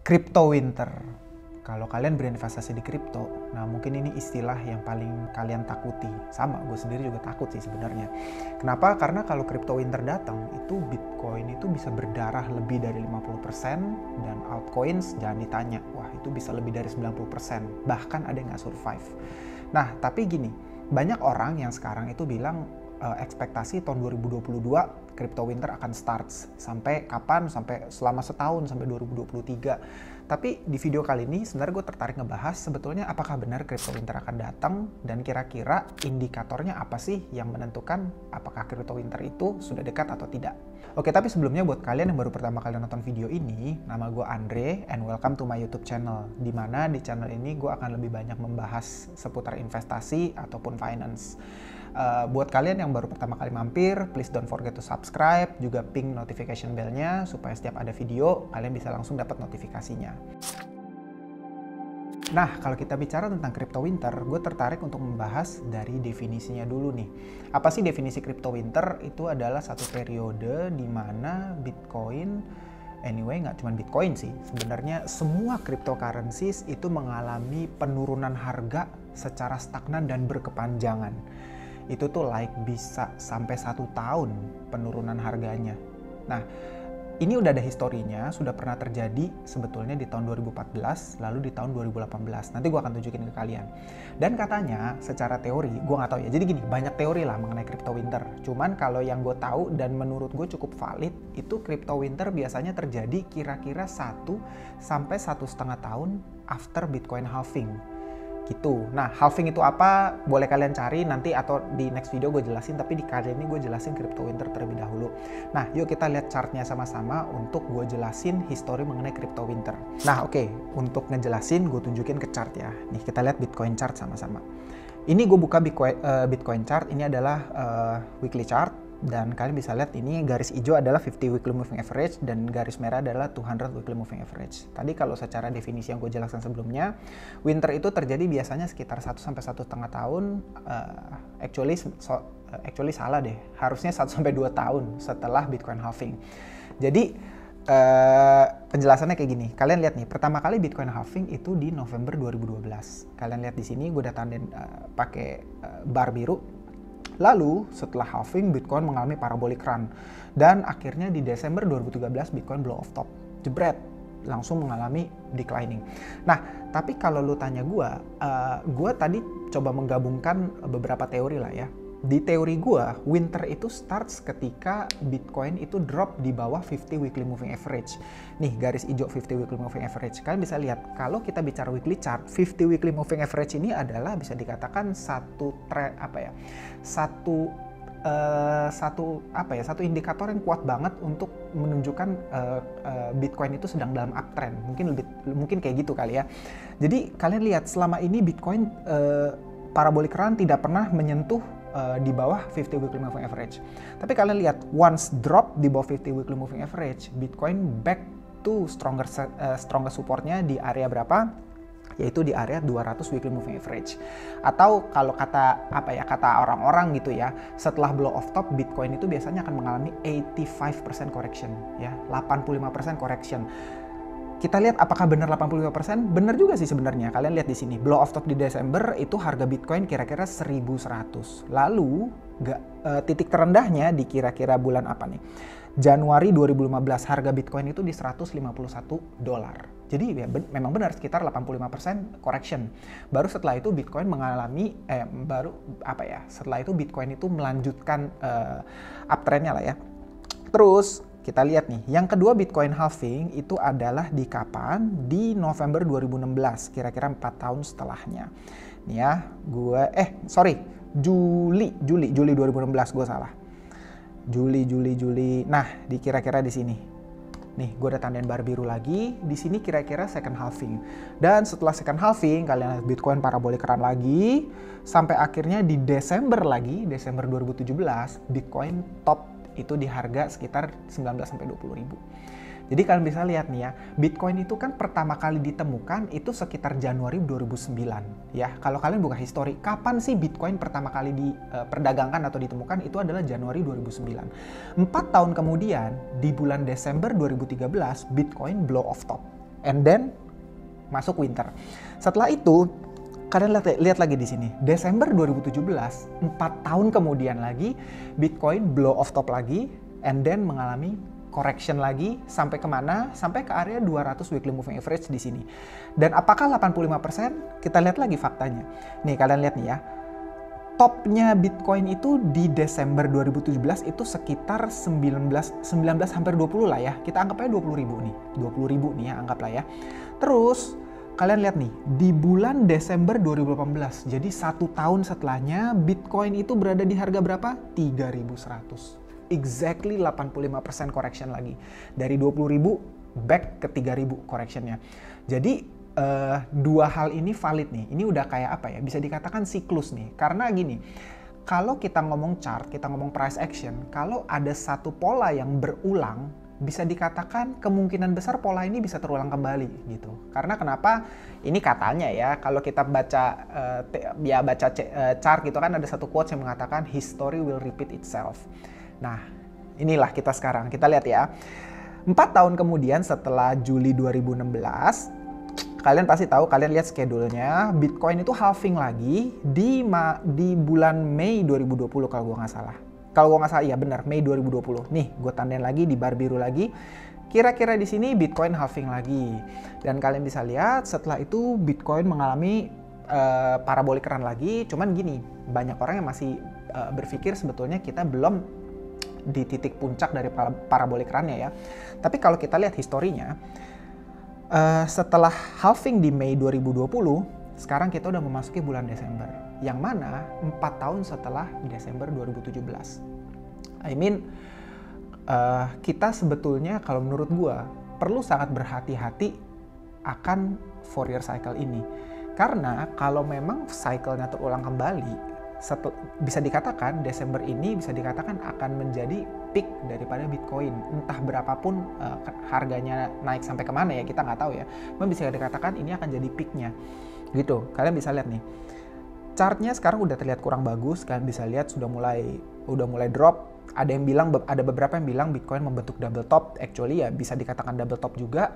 Crypto winter. Kalau kalian berinvestasi di kripto, nah mungkin ini istilah yang paling kalian takuti. Sama, gue sendiri juga takut sih sebenarnya. Kenapa? Karena kalau crypto winter datang, itu Bitcoin itu bisa berdarah lebih dari 50%, dan altcoins jangan ditanya, wah itu bisa lebih dari 90%, bahkan ada yang nggak survive. Nah, tapi gini, banyak orang yang sekarang itu bilang ekspektasi tahun 2022 crypto winter akan start. Sampai kapan? Sampai selama setahun, sampai 2023. Tapi di video kali ini sebenarnya gue tertarik ngebahas sebetulnya apakah benar crypto winter akan datang, dan kira-kira indikatornya apa sih yang menentukan apakah crypto winter itu sudah dekat atau tidak. Oke, tapi sebelumnya buat kalian yang baru pertama kali nonton video ini, nama gue Andre and welcome to my YouTube channel. Dimana di channel ini gue akan lebih banyak membahas seputar investasi ataupun finance. Buat kalian yang baru pertama kali mampir, please don't forget to subscribe, juga ping notification bell-nya supaya setiap ada video kalian bisa langsung dapat notifikasinya. Nah, kalau kita bicara tentang crypto winter, gue tertarik untuk membahas dari definisinya dulu nih. Apa sih definisi crypto winter? Itu adalah satu periode di mana Bitcoin, anyway nggak cuma Bitcoin sih, sebenarnya semua cryptocurrencies itu mengalami penurunan harga secara stagnan dan berkepanjangan. Itu tuh bisa sampai 1 tahun penurunan harganya. Nah, ini udah ada historinya, sudah pernah terjadi sebetulnya di tahun 2014, lalu di tahun 2018. Nanti gue akan tunjukin ke kalian. Dan katanya secara teori, gue nggak tahu ya, jadi gini, banyak teori lah mengenai crypto winter. Cuman kalau yang gue tahu dan menurut gue cukup valid, itu crypto winter biasanya terjadi kira-kira 1 sampai 1,5 tahun after Bitcoin halving. Gitu. Nah, halving itu apa? Boleh kalian cari nanti atau di next video gue jelasin, tapi di kali ini gue jelasin crypto winter terlebih dahulu. Nah, yuk kita lihat chartnya sama-sama untuk gue jelasin history mengenai crypto winter. Nah, oke. Untuk ngejelasin, gue tunjukin ke chart ya. Nih, kita lihat Bitcoin chart sama-sama. Ini gue buka Bitcoin chart, ini adalah weekly chart. Dan kalian bisa lihat ini garis hijau adalah 50 weekly moving average dan garis merah adalah 200 weekly moving average. Tadi kalau secara definisi yang gue jelaskan sebelumnya, winter itu terjadi biasanya sekitar 1 sampai 1,5 tahun. Actually salah deh. Harusnya 1 sampai 2 tahun setelah Bitcoin halving. Jadi penjelasannya kayak gini. Kalian lihat nih, pertama kali Bitcoin halving itu di November 2012. Kalian lihat di sini gue udah tandain pakai bar biru. Lalu setelah halving, Bitcoin mengalami parabolic run. Dan akhirnya di Desember 2013, Bitcoin blow off top. Jebret, langsung mengalami declining. Nah, tapi kalau lu tanya gue tadi coba menggabungkan beberapa teori lah ya. Di teori gue, winter itu starts ketika Bitcoin itu drop di bawah 50 weekly moving average. Nih, garis hijau 50 weekly moving average. Kalian bisa lihat, kalau kita bicara weekly chart, 50 weekly moving average ini adalah bisa dikatakan satu indikator yang kuat banget untuk menunjukkan Bitcoin itu sedang dalam uptrend. Mungkin kayak gitu kali ya. Jadi kalian lihat selama ini Bitcoin parabolic run tidak pernah menyentuh di bawah 50 weekly moving average. Tapi kalian lihat, once drop di bawah 50 weekly moving average, Bitcoin back to stronger supportnya di area berapa? Yaitu di area 200 weekly moving average. Atau kalau kata orang-orang gitu ya, setelah blow off top, Bitcoin itu biasanya akan mengalami 85% correction ya, 85% correction. Kita lihat apakah benar 85%? Benar juga sih sebenarnya. Kalian lihat di sini, blow off top di Desember itu harga Bitcoin kira-kira 1.100. Lalu titik terendahnya di kira-kira bulan apa nih? Januari 2015 harga Bitcoin itu di $151. Jadi ya memang benar sekitar 85% correction. Baru setelah itu Bitcoin mengalami setelah itu Bitcoin itu melanjutkan uptrendnya lah ya. Terus kita lihat nih, yang kedua Bitcoin halving itu adalah di kapan? Di November 2016, kira-kira 4 tahun setelahnya. Nih ya, Juli 2016, gue salah. Juli. Nah, kira-kira di sini. Nih, gue udah tandain bar biru lagi. Di sini kira-kira second halving. Dan setelah second halving, kalian lihat Bitcoin parabolic run lagi. Sampai akhirnya di Desember 2017, Bitcoin top itu di harga sekitar 19 sampai 20 ribu. Jadi kalian bisa lihat nih ya, Bitcoin itu kan pertama kali ditemukan itu sekitar Januari 2009 ya. Kalau kalian buka histori, kapan sih Bitcoin pertama kali diperdagangkan atau ditemukan, itu adalah Januari 2009. 4 tahun kemudian, di bulan Desember 2013, Bitcoin blow off top. and then masuk winter. Setelah itu kalian lihat lagi di sini, Desember 2017, 4 tahun kemudian lagi, Bitcoin blow off top lagi, and then mengalami correction lagi, sampai kemana? Sampai ke area 200 weekly moving average di sini. Dan apakah 85%? Kita lihat lagi faktanya. Nih kalian lihat nih ya, topnya Bitcoin itu di Desember 2017 itu sekitar 19 hampir 20 lah ya. Kita anggap aja 20 ribu nih, 20 ribu nih ya anggaplah ya. Terus kalian lihat nih, di bulan Desember 2018, jadi 1 tahun setelahnya Bitcoin itu berada di harga berapa? 3.100. Exactly 85% correction lagi. Dari 20.000 back ke 3.000 correctionnya. Jadi dua hal ini valid nih. Ini udah kayak apa ya? Bisa dikatakan siklus nih. Karena gini, kalau kita ngomong chart, kita ngomong price action, kalau ada satu pola yang berulang, bisa dikatakan kemungkinan besar pola ini bisa terulang kembali gitu. Karena kenapa? Ini katanya ya, kalau kita baca chart gitu kan ada satu quotes yang mengatakan history will repeat itself. Nah, inilah kita sekarang. Kita lihat ya. 4 tahun kemudian setelah Juli 2016, kalian pasti tahu, kalian lihat schedule-nya, Bitcoin itu halving lagi di bulan Mei 2020 kalau gue nggak salah. Kalau gue nggak salah, iya benar, Mei 2020. Nih, gue tandain lagi di bar biru lagi. Kira-kira di sini Bitcoin halving lagi. Dan kalian bisa lihat setelah itu Bitcoin mengalami parabolic run lagi. Cuman gini, banyak orang yang masih berpikir sebetulnya kita belum di titik puncak dari parabolic run-nya ya. Tapi kalau kita lihat historinya, setelah halving di Mei 2020, sekarang kita udah memasuki bulan Desember. Yang mana 4 tahun setelah Desember 2017. I mean, kita sebetulnya kalau menurut gua perlu sangat berhati-hati akan Fourier cycle ini. Karena kalau memang cycle-nya terulang kembali, bisa dikatakan Desember ini bisa dikatakan akan menjadi peak daripada Bitcoin. Entah berapapun harganya naik sampai kemana ya, kita nggak tahu ya. Memang bisa dikatakan ini akan jadi peaknya. Gitu, kalian bisa lihat nih. Chartnya sekarang udah terlihat kurang bagus, kalian bisa lihat sudah mulai drop. Ada beberapa yang bilang Bitcoin membentuk double top, actually ya bisa dikatakan double top juga.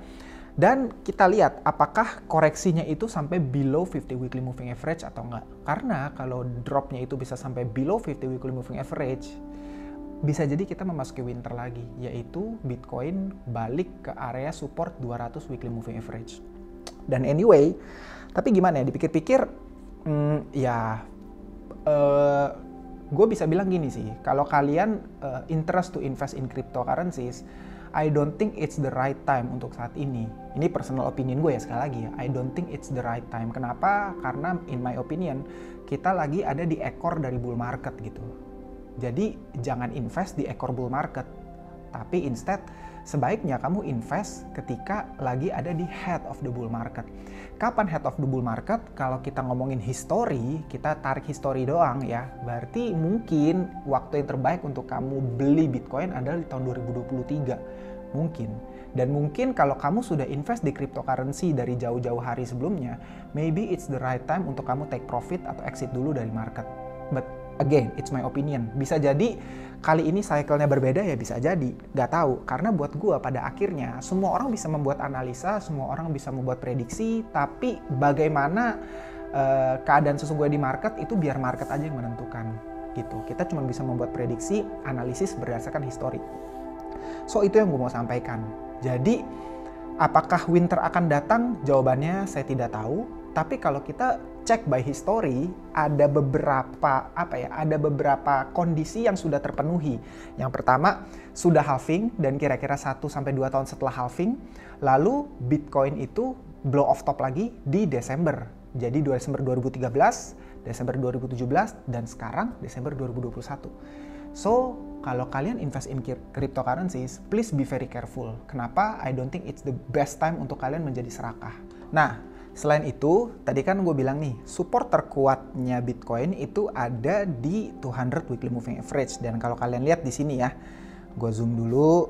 Dan kita lihat apakah koreksinya itu sampai below 50 weekly moving average atau enggak. Karena kalau dropnya itu bisa sampai below 50 weekly moving average, bisa jadi kita memasuki winter lagi, yaitu Bitcoin balik ke area support 200 weekly moving average. Dan anyway, tapi gimana ya, dipikir-pikir, gue bisa bilang gini sih, kalau kalian interest to invest in cryptocurrencies, I don't think it's the right time untuk saat ini. Ini personal opinion gue ya, sekali lagi ya, I don't think it's the right time. Kenapa? Karena in my opinion, kita lagi ada di ekor dari bull market gitu. Jadi jangan invest di ekor bull market, tapi instead sebaiknya kamu invest ketika lagi ada di head of the bull market. Kapan head of the bull market? Kalau kita ngomongin history, kita tarik history doang ya. Berarti mungkin waktu yang terbaik untuk kamu beli Bitcoin adalah di tahun 2023. Mungkin. Dan mungkin kalau kamu sudah invest di cryptocurrency dari jauh-jauh hari sebelumnya, maybe it's the right time untuk kamu take profit atau exit dulu dari market. But again, it's my opinion. Bisa jadi kali ini cycle-nya berbeda ya, bisa jadi. Gak tahu, karena buat gue pada akhirnya semua orang bisa membuat analisa, semua orang bisa membuat prediksi, tapi bagaimana keadaan sesungguhnya di market itu biar market aja yang menentukan gitu. Kita cuma bisa membuat prediksi, analisis berdasarkan histori. So itu yang gue mau sampaikan. Jadi apakah winter akan datang? Jawabannya saya tidak tahu. Tapi kalau kita cek by history, ada beberapa kondisi yang sudah terpenuhi. Yang pertama, sudah halving dan kira-kira 1-2 tahun setelah halving, lalu Bitcoin itu blow off top lagi di Desember. Jadi Desember 2013, Desember 2017, dan sekarang Desember 2021. So, kalau kalian invest in cryptocurrencies, please be very careful. Kenapa? I don't think it's the best time untuk kalian menjadi serakah. Nah, selain itu, tadi kan gue bilang nih, support terkuatnya Bitcoin itu ada di 200 weekly moving average. Dan kalau kalian lihat di sini ya, gue zoom dulu.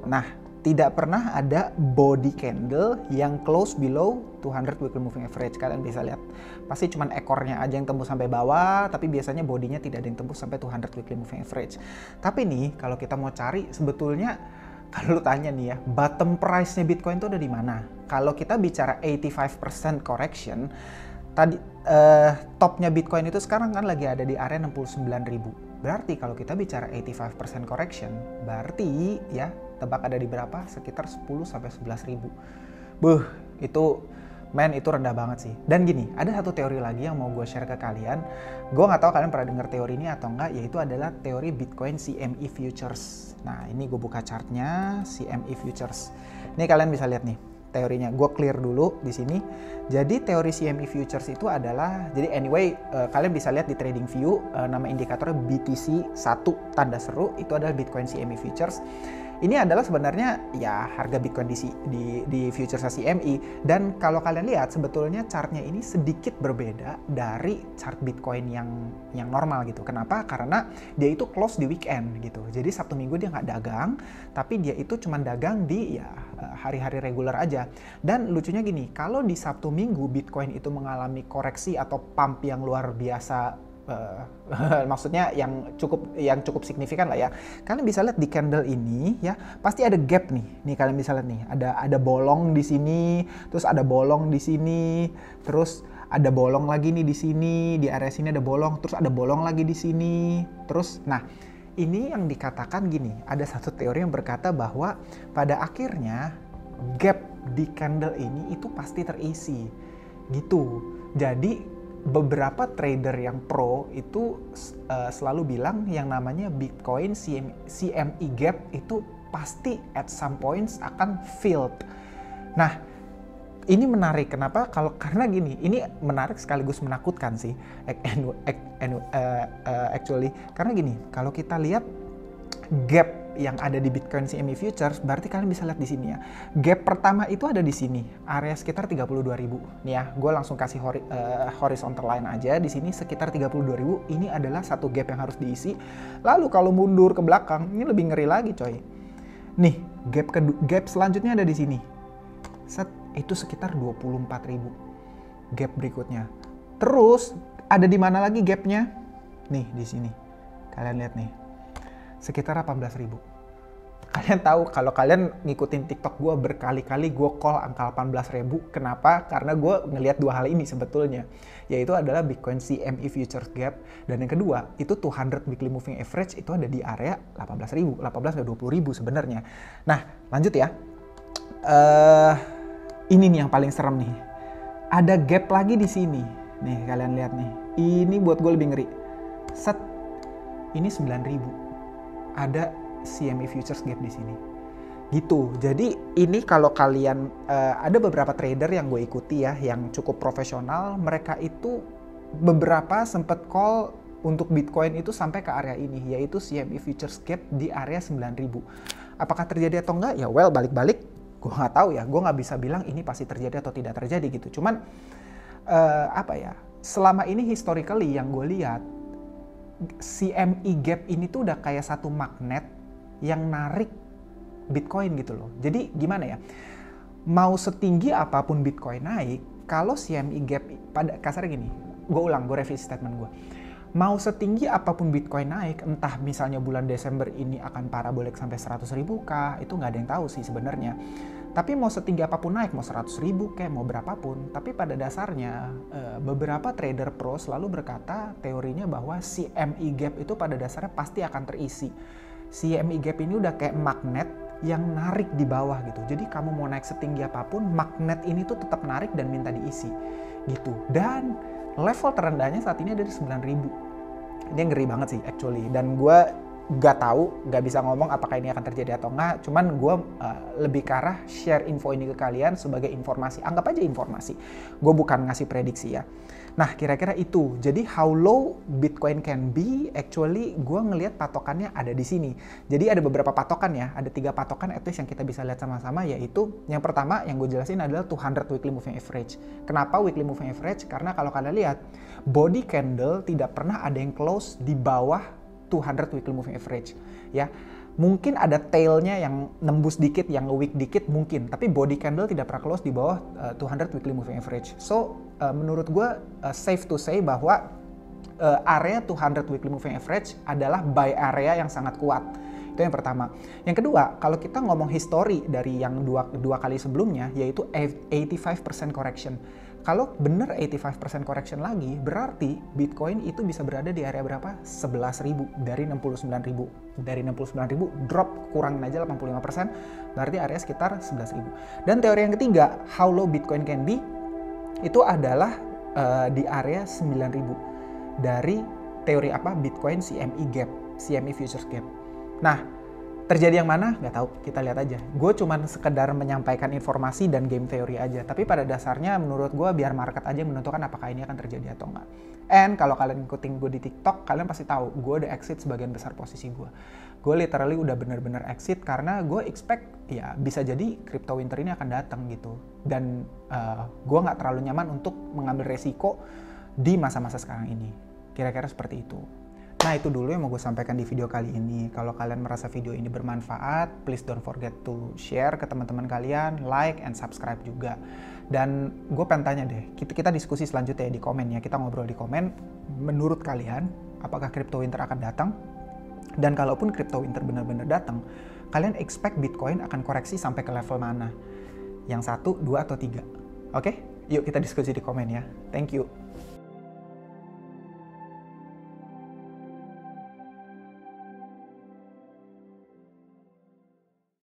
Nah, tidak pernah ada body candle yang close below 200 weekly moving average. Kalian bisa lihat, pasti cuman ekornya aja yang tembus sampai bawah, tapi biasanya bodinya tidak ada yang tembus sampai 200 weekly moving average. Tapi nih, kalau kita mau cari sebetulnya kalau lu tanya nih ya, bottom price-nya Bitcoin itu ada di mana? Kalau kita bicara 85% correction, tadi topnya Bitcoin itu sekarang kan lagi ada di area 69.000. Berarti kalau kita bicara 85% correction, berarti ya tebak ada di berapa? Sekitar 10 sampai 11.000. Itu rendah banget sih. Dan gini, ada satu teori lagi yang mau gue share ke kalian. Gue nggak tahu kalian pernah dengar teori ini atau enggak, yaitu adalah teori Bitcoin CME Futures. Nah, ini gue buka chartnya CME Futures. Ini kalian bisa lihat nih teorinya. Gue clear dulu di sini. Jadi teori CME Futures itu adalah, jadi anyway, kalian bisa lihat di TradingView, nama indikatornya BTC 1 tanda seru, itu adalah Bitcoin CME Futures. Ini adalah sebenarnya ya harga Bitcoin di futures CME, dan kalau kalian lihat sebetulnya chartnya ini sedikit berbeda dari chart Bitcoin yang normal gitu. Kenapa? Karena dia itu close di weekend gitu. Jadi Sabtu Minggu dia nggak dagang, tapi dia itu cuma dagang di ya hari-hari reguler aja. Dan lucunya gini, kalau di Sabtu Minggu Bitcoin itu mengalami koreksi atau pump yang luar biasa, maksudnya yang cukup signifikan lah ya. Kalian bisa lihat di candle ini ya, pasti ada gap nih. Nih kalian bisa lihat nih, ada bolong di sini, terus ada bolong di sini, terus ada bolong lagi nih di sini, di area sini ada bolong, terus ada bolong lagi di sini. Terus nah, ini yang dikatakan gini, ada satu teori yang berkata bahwa pada akhirnya gap di candle ini itu pasti terisi gitu. Jadi beberapa trader yang pro itu selalu bilang yang namanya Bitcoin CME gap itu pasti at some points akan filled. Nah, ini menarik. Kenapa? Karena gini, ini menarik sekaligus menakutkan sih actually. Karena gini, kalau kita lihat gap yang ada di Bitcoin CME Futures, berarti kalian bisa lihat di sini ya. Gap pertama itu ada di sini, area sekitar 32.000. Nih ya, gue langsung kasih horizontal line aja di sini sekitar 32.000. Ini adalah satu gap yang harus diisi. Lalu kalau mundur ke belakang, ini lebih ngeri lagi coy. Nih, gap selanjutnya ada di sini. Itu sekitar 24.000. Gap berikutnya. Terus ada di mana lagi gapnya? Nih, di sini. Kalian lihat nih. Sekitar 18.000. Kalian tahu kalau kalian ngikutin TikTok gue berkali-kali gue call angka 18.000. Kenapa? Karena gue ngelihat dua hal ini sebetulnya. Yaitu adalah Bitcoin CME Futures Gap. Dan yang kedua, itu 200 Weekly Moving Average itu ada di area 18.000. 18 ke 20.000 sebenarnya. Nah, lanjut ya. Ini nih yang paling serem nih. Ada gap lagi di sini. Nih, kalian lihat nih. Ini buat gue lebih ngeri. Ini 9.000. Ada CME Futures Gap di sini. Gitu. Jadi ini kalau kalian ada beberapa trader yang gue ikuti ya, yang cukup profesional, mereka itu beberapa sempat call untuk Bitcoin itu sampai ke area ini, yaitu CME Futures Gap di area 9.000. Apakah terjadi atau enggak? Ya well, balik-balik gue nggak tahu ya. Gue nggak bisa bilang ini pasti terjadi atau tidak terjadi gitu. Cuman selama ini historically yang gue lihat, CME gap ini tuh udah kayak satu magnet yang narik Bitcoin gitu loh. Jadi gimana ya? Mau setinggi apapun Bitcoin naik, kalau CME gap pada kasarnya gini, gue revisi statement gue. Mau setinggi apapun Bitcoin naik, entah misalnya bulan Desember ini akan parabolik sampai 100.000 kah, itu nggak ada yang tahu sih sebenarnya. Tapi mau setinggi apapun naik, mau 100.000 kayak mau berapapun, tapi pada dasarnya beberapa trader pro selalu berkata teorinya bahwa CME gap itu pada dasarnya pasti akan terisi. CME gap ini udah kayak magnet yang narik di bawah gitu. Jadi kamu mau naik setinggi apapun, magnet ini tuh tetap narik dan minta diisi gitu. Dan level terendahnya saat ini ada di 9.000. Dia ngeri banget sih actually. Dan gue gak tahu, gak bisa ngomong apakah ini akan terjadi atau enggak. Cuman gue lebih ke arah share info ini ke kalian sebagai informasi. Anggap aja informasi. Gue bukan ngasih prediksi ya. Nah, kira-kira itu. Jadi how low Bitcoin can be, actually gue ngelihat patokannya ada di sini. Jadi ada beberapa patokan ya. Ada 3 patokan at least yang kita bisa lihat sama-sama, yaitu yang pertama yang gue jelasin adalah 200 Weekly Moving Average. Kenapa Weekly Moving Average? Karena kalau kalian lihat, body candle tidak pernah ada yang close di bawah 200 Weekly Moving Average ya. Mungkin ada tailnya yang nembus dikit, yang weak dikit mungkin, tapi body candle tidak pernah close di bawah 200 Weekly Moving Average. So menurut gue safe to say bahwa area 200 Weekly Moving Average adalah buy area yang sangat kuat. Itu yang pertama. Yang kedua, kalau kita ngomong history dari yang dua kali sebelumnya, yaitu 85% correction. Kalau bener 85% correction lagi, berarti Bitcoin itu bisa berada di area berapa? 11.000 dari 69.000. Dari 69.000 drop, kurangin aja 85%, berarti area sekitar 11.000. Dan teori yang ketiga, how low Bitcoin can be, itu adalah di area 9.000 dari teori apa? Bitcoin CME gap, CME futures gap. Nah, terjadi yang mana? Nggak tahu, kita lihat aja. Gue cuman sekedar menyampaikan informasi dan game theory aja. Tapi pada dasarnya menurut gue biar market aja menentukan apakah ini akan terjadi atau enggak. And kalau kalian ikutin gue di TikTok, kalian pasti tahu gue udah exit sebagian besar posisi gue. Gue literally udah bener-bener exit karena gue expect ya bisa jadi crypto winter ini akan datang gitu. Dan gue nggak terlalu nyaman untuk mengambil resiko di masa-masa sekarang ini. Kira-kira seperti itu. Nah, itu dulu yang mau gue sampaikan di video kali ini. Kalau kalian merasa video ini bermanfaat, please don't forget to share ke teman-teman kalian, like, and subscribe juga. Dan gue pengen tanya deh, kita diskusi selanjutnya di komen ya. Kita ngobrol di komen, menurut kalian, apakah crypto winter akan datang? Dan kalaupun crypto winter benar-benar datang, kalian expect Bitcoin akan koreksi sampai ke level mana? Yang 1, 2, atau 3? Oke? Yuk kita diskusi di komen ya. Thank you.